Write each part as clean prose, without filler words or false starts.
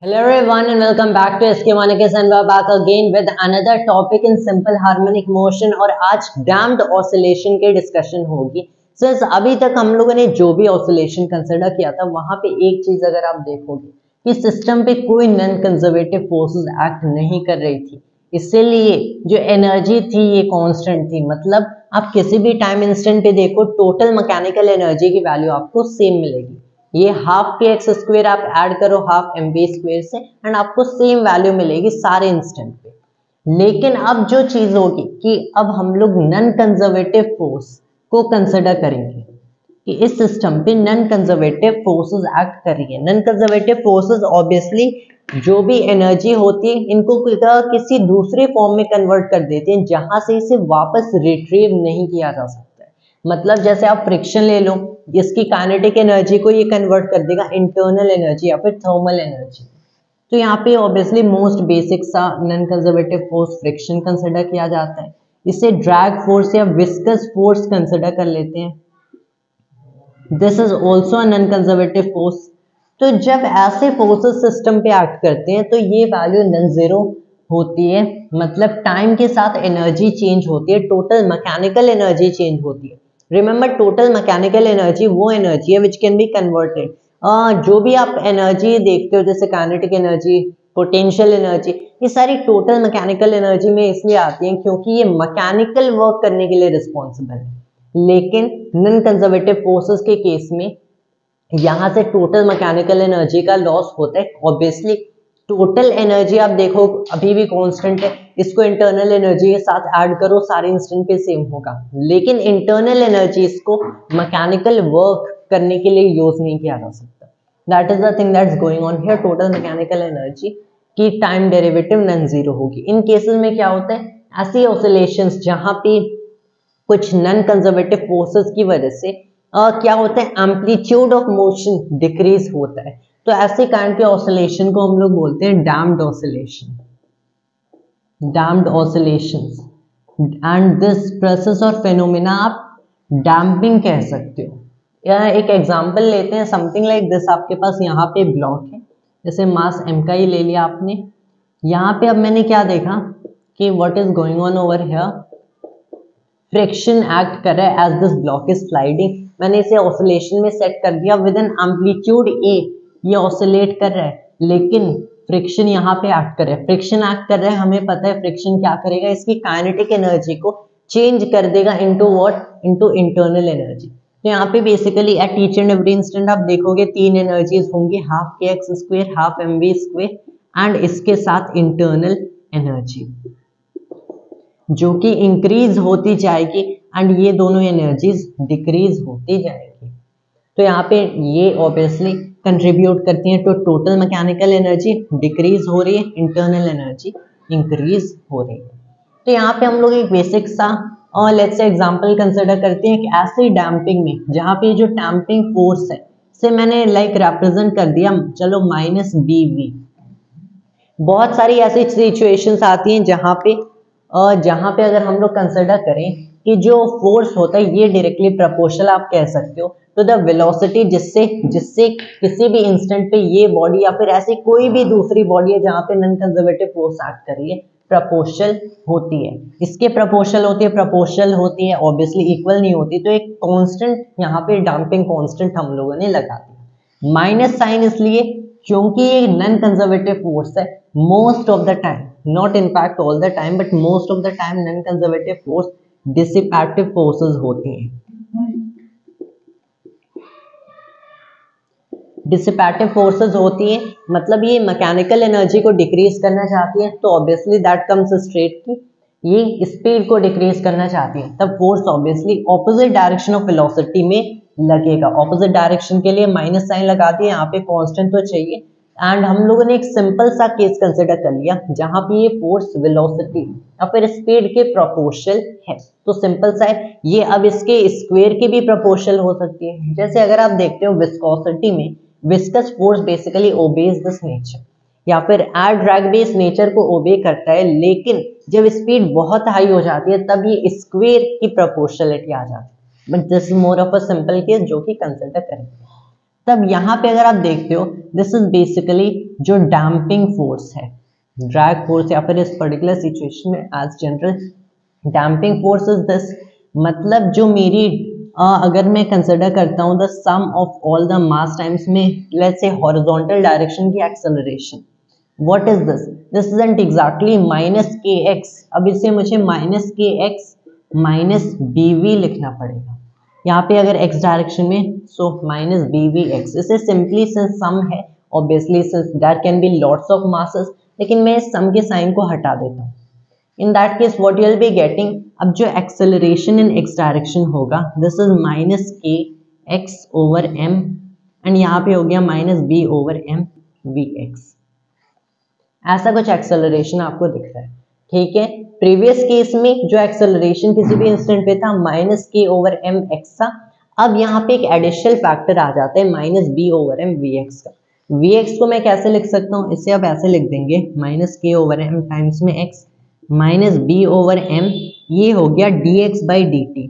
Hello everyone and welcome back to SK Monikis and we're back again with another topic in simple harmonic motion और आज damped oscillation के discussion होगी। Since अभी तक हम लोगों ने जो भी ऑसिलेशन कंसिडर किया था वहां पे एक चीज अगर आप देखोगे कि सिस्टम पे कोई नॉन कंजर्वेटिव फोर्सेस एक्ट नहीं कर रही थी, इसीलिए जो एनर्जी थी ये कांस्टेंट थी। मतलब आप किसी भी टाइम इंस्टेंट पे देखो टोटल मैकेनिकल एनर्जी की वैल्यू आपको सेम मिलेगी। ये हाफ के एक्स स्क्वेयर आप ऐड करो हाफ एम बी स्क्वेयर से एंड आपको सेम वैल्यू मिलेगी सारे इंस्टेंट पे। लेकिन अब जो चीज होगी कि अब हम लोग नॉन कंजर्वेटिव फोर्स को कंसिडर करेंगे कि इस सिस्टम पे नॉन कंजर्वेटिव फोर्सेस एक्ट कर रही है। नॉन कंजर्वेटिव फोर्सेस ऑब्वियसली जो भी एनर्जी होती है इनको किसी दूसरे फॉर्म में कन्वर्ट कर देते हैं जहां से इसे वापस रिट्रीव नहीं किया जा सकता है। मतलब जैसे आप फ्रिक्शन ले लो, इसकी काइनेटिक एनर्जी को ये कन्वर्ट कर देगा इंटरनल एनर्जी या फिर थर्मल एनर्जी। तो यहाँ पे ऑब्वियसली मोस्ट बेसिक सा non conservative force friction consider किया जाता है। इसे ड्रैग फोर्स या विस्कस फोर्स कंसिडर कर लेते हैं। This is also a non conservative force. तो जब ऐसे फोर्सेस सिस्टम पे एक्ट करते हैं तो ये वैल्यू नॉन जीरो होती है। मतलब टाइम के साथ एनर्जी चेंज होती है, टोटल मैकेनिकल एनर्जी चेंज होती है। रिमेंबर टोटल मैकेनिकल एनर्जी वो एनर्जी है विच कैन बी कन्वर्टेड। जो भी आप एनर्जी देखते हो जैसे काइनेटिक एनर्जी, पोटेंशियल एनर्जी, ये सारी टोटल मैकेनिकल एनर्जी में इसलिए आती है क्योंकि ये मैकेनिकल वर्क करने के लिए रिस्पॉन्सिबल है। लेकिन नॉन कंजर्वेटिव फोर्सेस के केस में यहां से टोटल मैकेनिकल एनर्जी का लॉस होता है। ऑब्वियसली टोटल एनर्जी आप देखो अभी भी कांस्टेंट है, इसको इंटरनल एनर्जी के साथ ऐड करो सारे इंस्टेंट पे सेम होगा, लेकिन इंटरनल एनर्जी इसको मैकेनिकल वर्क करने के लिए यूज नहीं किया जा सकता। That is the thing that's going on here. Total mechanical energy की टाइम डेरिवेटिव नॉन जीरो होगी। इन केसेस में क्या होता है, ऐसी ऑसिलेशंस जहां पे कुछ नॉन कंजर्वेटिव फोर्सेस की वजह से क्या होता है, एम्पलीट्यूड ऑफ मोशन डिक्रीज होता है। तो ऐसे काइंड के ऑसिलेशन को हम लोग बोलते हैं damped oscillation, damped oscillations. And this process और फेनोमेना आप डैम्पिंग कह सकते हो। या एक एग्जांपल लेते हैं, समथिंग लाइक दिस। आपके पास यहाँ पे ब्लॉक है, जैसे मास m का ही ले लिया आपने। यहाँ पे अब मैंने क्या देखा कि what is going on over here, friction act कर रहा है as this block is sliding. मैंने इसे ऑसिलेशन में सेट कर दिया विद एन एम्पलीट्यूड ए, ये ऑसिलेट कर रहा है लेकिन फ्रिक्शन यहाँ पे एक्ट कर रहा है। फ्रिक्शन एक्ट कर रहा है, हमें पता है फ्रिक्शन क्या करेगा, इसकी काइनेटिक एनर्जी को चेंज कर देगा into what, into internal energy. तो यहाँ पे basically at each and every instant आप देखोगे तीन एनर्जीज होंगी, half k x square, half m v square and इसके साथ इंटरनल एनर्जी जो कि इंक्रीज होती जाएगी एंड ये दोनों एनर्जीज डिक्रीज होती जाएगी। तो यहाँ पे ये ऑब्वियसली कंट्रीब्यूट करती हैं to total mechanical energy decrease हो रही है, इंटरनल एनर्जी इंक्रीज हो रही है। तो यहाँ पे हम लोग एक बेसिक सा और लेट्स से एग्जांपल कंसिडर करते हैं कि ऐसे डैम्पिंग में जहाँ पे जो डैम्पिंग फोर्स है से मैंने लाइक रिप्रेजेंट कर दिया, चलो माइनस बी वी। बहुत सारी ऐसी सिचुएशंस आती हैं जहाँ पे अगर हम लोग कंसिडर करें कि जो फोर्स होता है ये डायरेक्टली प्रोपोर्शनल आप कह सकते हो तो द वेलोसिटी जिससे किसी भी इंस्टेंट पे ये बॉडी या फिर ऐसी कोई भी दूसरी बॉडी है जहाँ पे नॉन कंजर्वेटिव फोर्स एक्ट कर रही है प्रोपोर्शनल होती है। इसके प्रोपोर्शनल होती है ऑब्वियसली इक्वल नहीं होती। तो एक कांस्टेंट यहाँ पे डैम्पिंग कांस्टेंट हम लोगों ने लगा दिया, माइनस साइन इसलिए क्योंकि ये नॉन कंजर्वेटिव फोर्स है। Most of the time, not in fact all the time but most of the time non conservative force dissipative forces होती हैं। डिसिपेटिव फोर्सेस होती हैं मतलब ये मैकेनिकल एनर्जी को डिक्रीज करना चाहती है तो ऑब्वियसली दैट कम्स स्ट्रेट की ये स्पीड को डिक्रीज करना चाहती है, तब force obviously opposite direction of velocity में लगेगा। ऑपोजिट डायरेक्शन के लिए माइनस साइन लगा दिया, यहाँ पे कांस्टेंट तो चाहिए। एंड हम लोगों ने एक सिंपल सा केस कंसिडर कर लिया जहां पे ये फोर्स वेलोसिटी या फिर स्पीड के प्रोपोर्शनल है। तो सिंपल सा है ये, अब इसके स्क्वायर की भी प्रोपोर्शनल हो सकती है। जैसे अगर आप देखते हो विस्कोसिटी में viscous force basically obeys this nature, या फिर एयर ड्रैग भी इस नेचर को ओबे करता है, लेकिन जब स्पीड बहुत हाई हो जाती है तब ये स्क्वायर की प्रोपोर्शनलिटी आ जाती है। But this is more of a simple case जो कि कंसिडर करेंगे। तब यहाँ पे अगर आप देखते हो दिस इज बेसिकली जो डैम्पिंग फोर्स है, ड्रैग फोर्स, या फिर इस पर्टिकुलर सिचुएशन में as general damping force is this, मतलब जो मेरी अगर मैं कंसिडर करता हूँ the sum of all the mass times में लेट्स से हॉरिजॉन्टल डायरेक्शन की acceleration, what is this, this isn't exactly minus k x, अब इसे मुझे minus k x minus b we लिखना पड़ेगा यहाँ पे अगर x डायरेक्शन में, so minus b v x, इसे सिंपली सिंस सम है obviously since there can be lots of masses, लेकिन मैं इस सम के साइन को हटा देता हूँ। In that case what you will be getting, अब जो एक्सेलरेशन इन x डायरेक्शन होगा this is minus k x over m, and यहाँ पे हो गया minus b over m v x, ऐसा कुछ एक्सेलरेशन आपको दिख रहा है। ठीक है, प्रीवियस केस में जो एक्सेलरेशन किसी भी इंस्टेंट पे था minus k over M x था, अब यहाँ पे एक एडिशनल फैक्टर आ जाता है minus b over m v x का। वी एक्स को मैं कैसे लिख सकता हूँ, इसे आप ऐसे लिख देंगे minus k over m times में x minus b over m, ये हो गया d x by d t,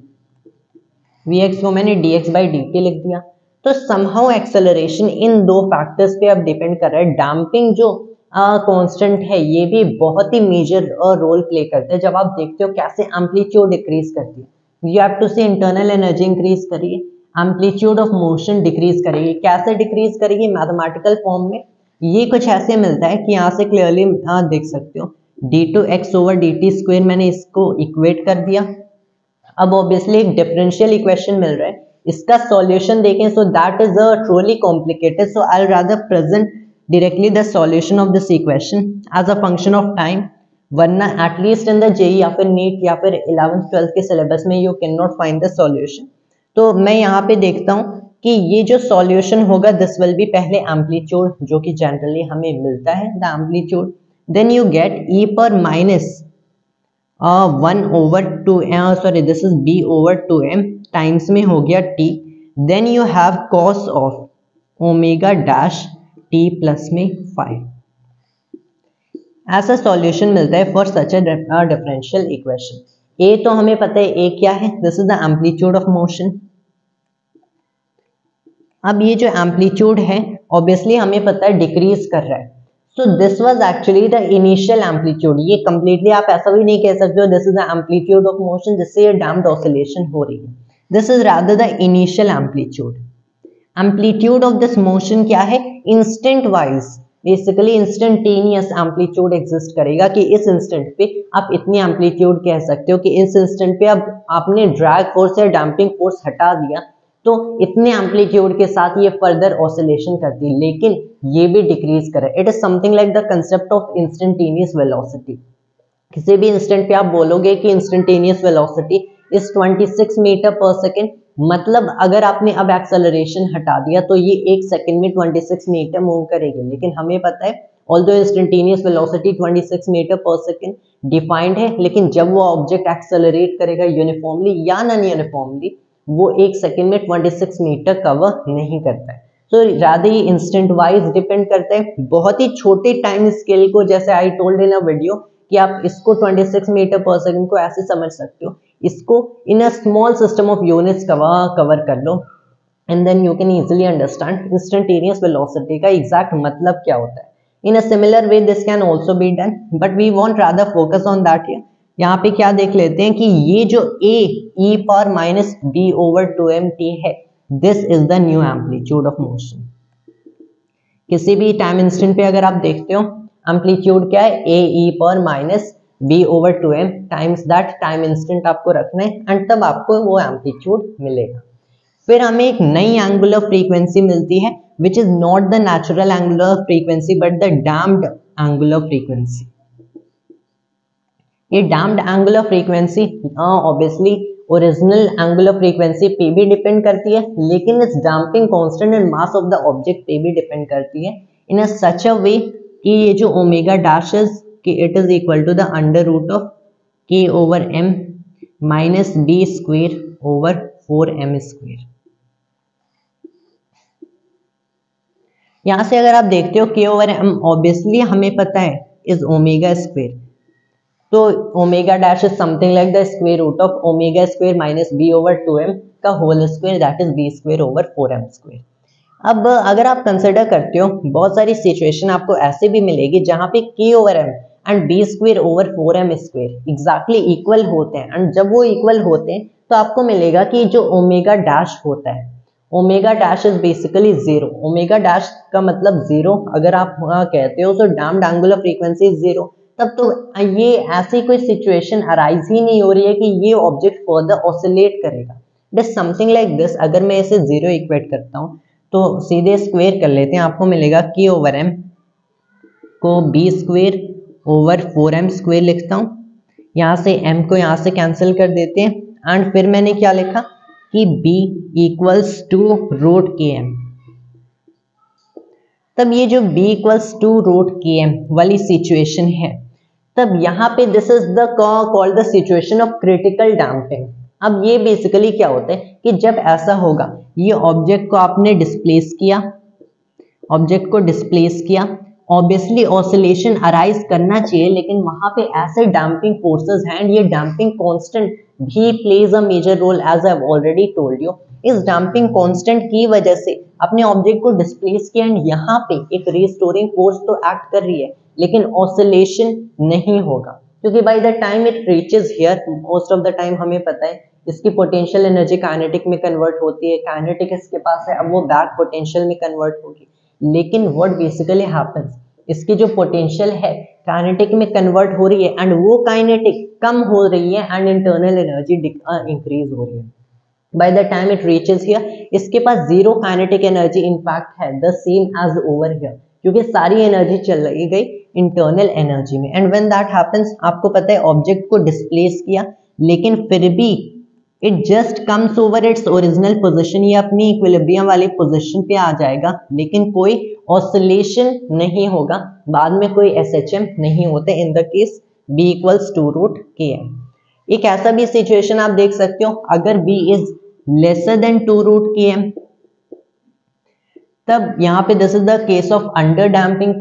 v x को मैंने d x by d t लिख दिया। तो समहाउ एक्सेलरेशन इन दो फैक्टर्स पे अब डिपेंड कर रहा है। डैम्पिंग जो कांस्टेंट है ये भी बहुत ही मेजर रोल प्ले करता है। जब आप देखते हो कैसे एम्पलीट्यूड डिक्रीज करती है, यू हैव टू से इंटरनल एनर्जी इंक्रीज करिए, एम्पलीट्यूड ऑफ मोशन डिक्रीज करेगी। कैसे डिक्रीज करेगी, मैथमेटिकल फॉर्म में ये कुछ ऐसे मिलता है कि यहाँ से क्लियरली देख सकते हो d two x over d t square, मैंने इसको इक्वेट कर दिया। अब ऑब्वियसली एक डिफरेंशियल इक्वेशन मिल रहा है, इसका सॉल्यूशन देखें so that is a truly complicated, so I rather present directly the solution of this equation as a function of time, वरना एटलीस्ट इन द जेई या फिर नीट या फिर 11th 12th के सिलेबस में you can not find the solution. तो मैं यहाँ पे देखता हूँ कि ये जो सॉल्यूशन होगा दिस विल बी पहले एम्पलीट्यूड जो कि जनरली हमें मिलता है the amplitude, then you get e पर minus 1 over 2 sorry this is b over 2m times में हो गया t, then you have cos of omega dash t plus में 5, ऐसा सॉल्यूशन मिलता है for such a differential equation. A तो हमें पता है ए क्या है, this is the amplitude of motion. अब ये जो एम्पलीट्यूड है ऑब्वियसली हमें पता है डिक्रीज कर रहा है, so this was actually the initial amplitude. ये कंप्लीटली आप ऐसा भी नहीं कह सकते हो this is the amplitude of motion जिससे ये डैम्प्ड ऑसिलेशन हो रही है, this is rather the initial amplitude. Amplitude of this motion क्या है, instant wise basically instantaneous amplitude exist करेगा कि इस इंस्टेंट पे आप इतनी एम्पलीट्यूड कह सकते हो कि इस इंस्टेंट पे अब आपने ड्रैग फोर्स या डैम्पिंग फोर्स हटा दिया तो इतने एम्पलीट्यूड के साथ ये फर्दर ऑसिलेशन करती है, लेकिन ये भी डिक्रीज करे। It is something like the concept of instantaneous velocity. किसी भी इंस्टेंट पे आप बोलोगे कि इंस्टेंटेनियस वेलोसिटी इज 26 मीटर पर सेकेंड, मतलब अगर आपने अब एक्सेलरेशन हटा दिया तो ये एक सेकंड में 26 मीटर मूव करेगी, लेकिन हमें पता है ऑल्दो इंस्टेंटेनियस वेलोसिटी 26 मीटर पर सेकंड डिफाइंड है, लेकिन जब वो ऑब्जेक्ट एक्सेलरेट करेगा यूनिफॉर्मली या नॉन यूनिफॉर्मली वो एक सेकंड में 26 मीटर कवर नहीं करता है। तो ज्यादा ही इंस्टेंट वाइज डिपेंड करता है, बहुत ही छोटे टाइम स्केल को, जैसे I told in a video कि आप इसको 26 मीटर पर सेकंड को ऐसे समझ सकते हो, इसको in a small system of units cover कर लो and then you can easily understand instantaneous velocity का एग्जैक्ट मतलब क्या होता है। In a similar way this can also be done but we want rather focus on that here. यहाँ पे क्या देख लेते हैं कि ये जो a e power minus b over 2mt है this is the new amplitude of motion. किसी भी टाइम इंस्टेंट पे अगर आप देखते हो एम्पलीट्यूड क्या है, a e power minus b over 2m times that time instant आपको रखना है एंड तब आपको वो एम्पलीट्यूड मिलेगा। फिर हमें एक नई एंगुलर फ्रीक्वेंसी मिलती है which is not the natural angular frequency but the damped angular frequency. ये damped angular frequency obviously original angular frequency पे भी डिपेंड करती है, लेकिन it's damping constant and mass of the object पे भी डिपेंड करती है इन अ सच अ वे कि ये जो ओमेगा डैश इज कि it is equal to the under root of k over m minus b square over 4m square. यहां से अगर आप देखते हो k ओवर m ऑब्वियसली हमें पता है इज ओमेगा स्क्वेयर, तो omega dash is something like the square root of omega square minus b over 2m का whole square that is b square over 4m square. अब अगर आप consider करते हो, बहुत सारी सिचुएशन आपको ऐसे भी मिलेगी जहां पे k over m and b square over 4m square exactly equal होते हैं, एंड जब वो इक्वल होते हैं तो आपको मिलेगा कि जो ओमेगा डैश होता है, omega dash is basically zero. Omega dash का मतलब जीरो अगर आप कहते हो तो damped angular frequency is zero, तब तो ये ऐसी कोई सिचुएशन अराइज ही नहीं हो रही है कि ये ऑब्जेक्ट फर्दर ऑसिलेट करेगा। It is something like this. अगर मैं इसे जीरो इक्वेट करता हूँ तो सीधे स्क्वेयर कर लेते हैं, आपको मिलेगा k ओवर m को b square over 4m square लिखता हूँ, यहाँ से m को यहाँ से कैंसिल कर देते हैं, एंड फिर मैंने क्या लिखा कि b equals to root km। तब ये जो b equals to root km वाली सिचुएशन है, तब यहाँ पे this is the called the situation of critical damping. अब ये बेसिकली क्या होता है कि जब ऐसा होगा, ये ऑब्जेक्ट को आपने डिस्प्लेस किया, ऑब्जेक्ट को डिस्प्लेस किया, ऑब्वियसली ऑसिलेशन अराइज करना चाहिए, लेकिन वहां पे ऐसे डैम्पिंग फोर्सेस हैं, ये डैम्पिंग कांस्टेंट भी plays a major role as I have already told you. इस डैम्पिंग कांस्टेंट की वजह से अपने ऑब्जेक्ट को डिस्प्लेस किया, एंड यहाँ पे एक रिस्टोरिंग फोर्स तो एक्ट कर रही है, लेकिन ऑसिलेशन नहीं होगा, क्योंकि bye the time it reaches here, most of the time हमें पता है इसकी पोटेंशियल एनर्जी काइनेटिक में कन्वर्ट होती है, काइनेटिक इसके पास है, अब वो बैक पोटेंशियल में कन्वर्ट होगी। लेकिन व्हाट बेसिकली हैपेंस, इसकी जो पोटेंशियल है काइनेटिक में कन्वर्ट हो रही है, एंड वो काइनेटिक कम हो रही है, एंड इंटरनल एनर्जी इंक्रीज हो रही है। By the time it reaches here, इसके पास जीरो काइनेटिक एनर्जी इनफैक्ट है, the same as over here, क्योंकि सारी एनर्जी चली गई इंटरनल एनर्जी में। एंड व्हेन दैट हैपेंस, आपको पता है ऑब्जेक्ट को डिस्प्लेस किया, लेकिन फिर भी it just comes over its original position, ये अपनी इक्विलिब्रियम वाली पोजीशन पे आ जाएगा, लेकिन कोई ऑसिलेशन नहीं होगा, बाद में कोई एसएचएम नहीं होते in the case b equals to root km। एक ऐसा भी सिचुएशन आप देख सकते हो, अगर b is lesser than two root km, तब यहाँ पे this is the case of under damping.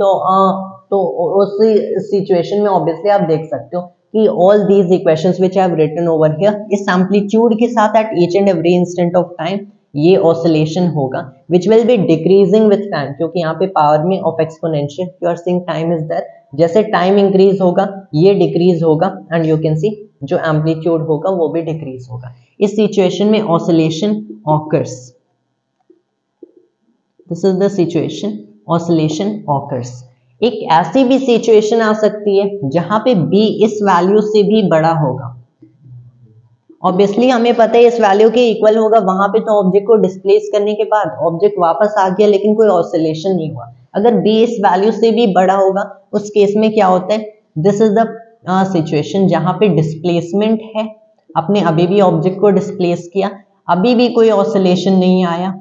तो उस सिचुएशन में ऑब्वियसली आप देख सकते हो कि all these equations which I have written over here, इस एम्पलीट्यूड के साथ at each and every instant of time ये oscillation होगा, which will be decreasing with time, क्योंकि यहाँ पे पावर में of exponential you are seeing time is there, जैसे टाइम इंक्रीज होगा ये डिक्रीज होगा, एंड यू कैन सी जो एम्पलीट्यूड होगा वो भी डिक्रीज होगा। इस सिचुएशन में oscillation occurs, this is the situation oscillation occurs। एक ऐसी भी सिचुएशन आ सकती है जहां पे b इस वैल्यू से भी बड़ा होगा, ऑब्वियसली हमें पता है इस वैल्यू के इक्वल होगा, वहां पे तो ऑब्जेक्ट को डिस्प्लेस करने के बाद ऑब्जेक्ट वापस आ गया, लेकिन कोई ऑसिलेशन नहीं हुआ। अगर b इस वैल्यू से भी बड़ा होगा, उस केस में क्या होता है, दिस इज द सिचुएशन जहां पे डिस्प्लेसमेंट है, आपने अभी भी ऑब्जेक्ट को डिस्प्लेस किया, अभी भी कोई ऑसिलेशन नहीं आया।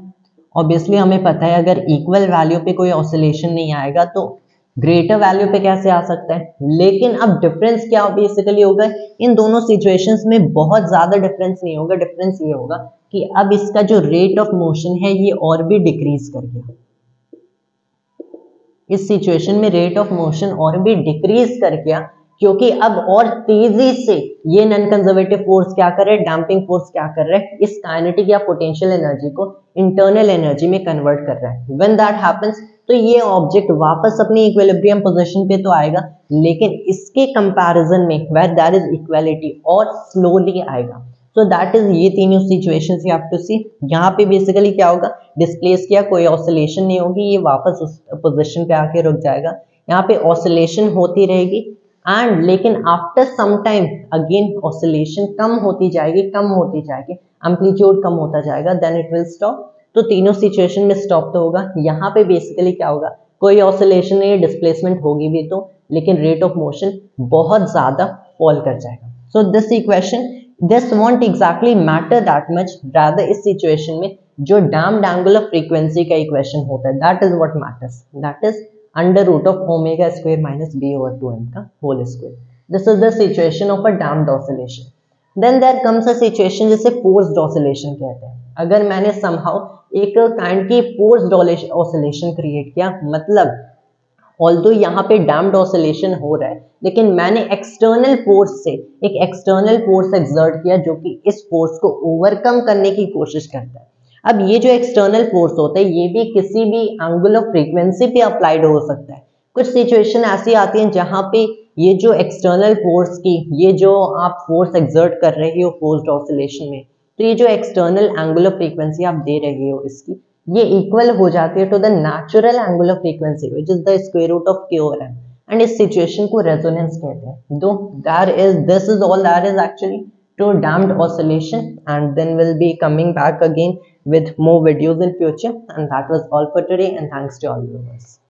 ऑब्वियसली हमें पता है अगर इक्वल वैल्यू पे कोई ऑसिलेशन नहीं आएगा तो ग्रेटर वैल्यू पे कैसे आ सकता है। लेकिन अब डिफरेंस क्या बेसिकली होगा, इन दोनों सिचुएशंस में बहुत ज्यादा डिफरेंस नहीं होगा, डिफरेंस ये होगा कि अब इसका जो रेट ऑफ मोशन है ये और भी डिक्रीज कर गया, इस सिचुएशन में रेट ऑफ मोशन और भी डिक्रीज कर गया, क्योंकि अब और तेजी से ये नॉन कंजर्वेटिव फोर्स क्या कर रहे हैं, डैम्पिंग फोर्स क्या कर रहे हैं, इस काइनेटिक या पोटेंशियल एनर्जी को इंटरनल एनर्जी में कन्वर्ट कर रहा है। व्हेन दैट हैपेंस, तो ये ऑब्जेक्ट वापस अपनी इक्विलिब्रियम पोजीशन पे तो आएगा, लेकिन इसके कंपैरिजन में वेयर देयर इज इक्वालिटी और स्लोली आएगा। सो दैट इज ये तीनों सिचुएशंस यू हैव टू सी। यहाँ पे बेसिकली क्या होगा, डिस्प्लेस किया, कोई ऑसिलेशन नहीं होगी, ये वापस उस पोजीशन पे आके रुक जाएगा, यहाँ पे ऑसिलेशन होती रहेगी, एंड लेकिन after some time again oscillation कम होती जाएगी, एम्पलीट्यूड कम होता जाएगा, देन इट विल स्टॉप। तो तीनों सिचुएशन में स्टॉप तो होगा। यहाँ पे बेसिकली क्या होगा, कोई ऑसिलेशन नहीं, डिस्प्लेसमेंट होगी भी तो, लेकिन रेट ऑफ मोशन बहुत ज्यादा फॉल कर जाएगा। So this equation this won't exactly matter that much, rather इस सिचुएशन में जो डैम्प्ड एंगुलर फ्रीक्वेंसी का इक्वेशन होता है that is what matters, that is under root of omega square minus b over 2m का whole square. This is the situation of a damped oscillation. Then there comes a situation जिसे forced oscillation कहते हैं। अगर मैंने somehow एक kind की forced oscillation create किया, मतलब ऑल्दो यहाँ पे डैम्प्ड ऑसिलेशन हो रहा है, लेकिन मैंने एक्सटर्नल फोर्स से एक एक्सटर्नल फोर्स एक्सर्ट किया जो कि इस फोर्स को ओवरकम करने की कोशिश करता है। अब ये जो एक्सटर्नल फोर्स होता है ये भी किसी भी एंगुलर फ्रीक्वेंसी पे अप्लाइड हो सकता है। कुछ सिचुएशन ऐसी आती हैं जहाँ पे ये जो एक्सटर्नल फोर्स की ये जो आप फोर्स एक्सर्ट कर रहे हो फोर्स्ड ऑसिलेशन में, तो ये जो एक्सटर्नल एंगुलर फ्रीक्वेंसी आप दे रहे हो इसकी ये इक्वल हो जाती है to the natural angular frequency which is the square root of k over m, and इस सिचुएशन को रेजोनेंस कहते हैं। Though this is all that is actually to damped oscillation, and then we'll be coming back again with more videos in future, and that was all for today, and thanks to all viewers.